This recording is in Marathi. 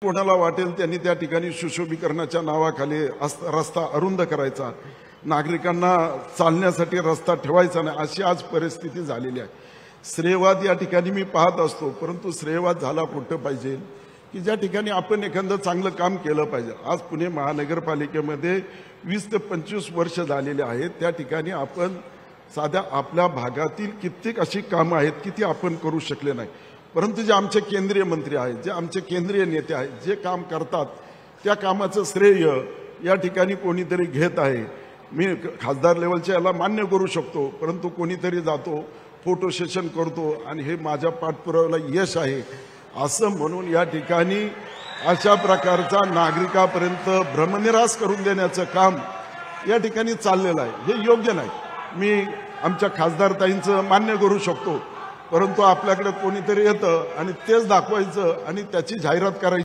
कोणाला वाटेल त्यांनी त्या ठिकाणी सुशोभीकरणाच्या नावाखाली रस्ता अरुंद करायचा, नागरिकांना चालण्यासाठी रस्ता ठेवायचा नाही, अशी आज परिस्थिती झालेली आहे। श्रेयवाद या ठिकाणी मी पाहत असतो, परंतु श्रेयवाद झाला कुठं पाहिजे की ज्या ठिकाणी आपण एखादं चांगलं काम केलं पाहिजे। आज पुणे महानगरपालिकेमध्ये 20 ते 25 वर्ष झालेले आहेत, त्या ठिकाणी आपण साध्या आपल्या भागातील कित्येक अशी कामं आहेत की ती आपण करू शकले नाही, परंतु जे आमचे केंद्रीय मंत्री आहेत, जे आमचे केंद्रीय नेते आहेत, जे काम करतात त्या कामाचं श्रेय या ठिकाणी कोणीतरी घेत आहे। मी खासदार लेवलच्या याला मान्य करू शकतो, परंतु कोणीतरी जातो फोटो सेशन करतो आणि हे माझ्या पाठपुराव्याला यश आहे असं म्हणून या ठिकाणी अशा प्रकारचा नागरिकापर्यंत भ्रमनिरास करून देण्याचं काम या ठिकाणी चाललेलं आहे, हे योग्य नाही। मी आमच्या खासदारताईंचं मान्य करू शकतो, परंतु आपल्याकडे कोणीतरी येतं आणि तेच दाखवायचं आणि त्याची जाहिरात करायची।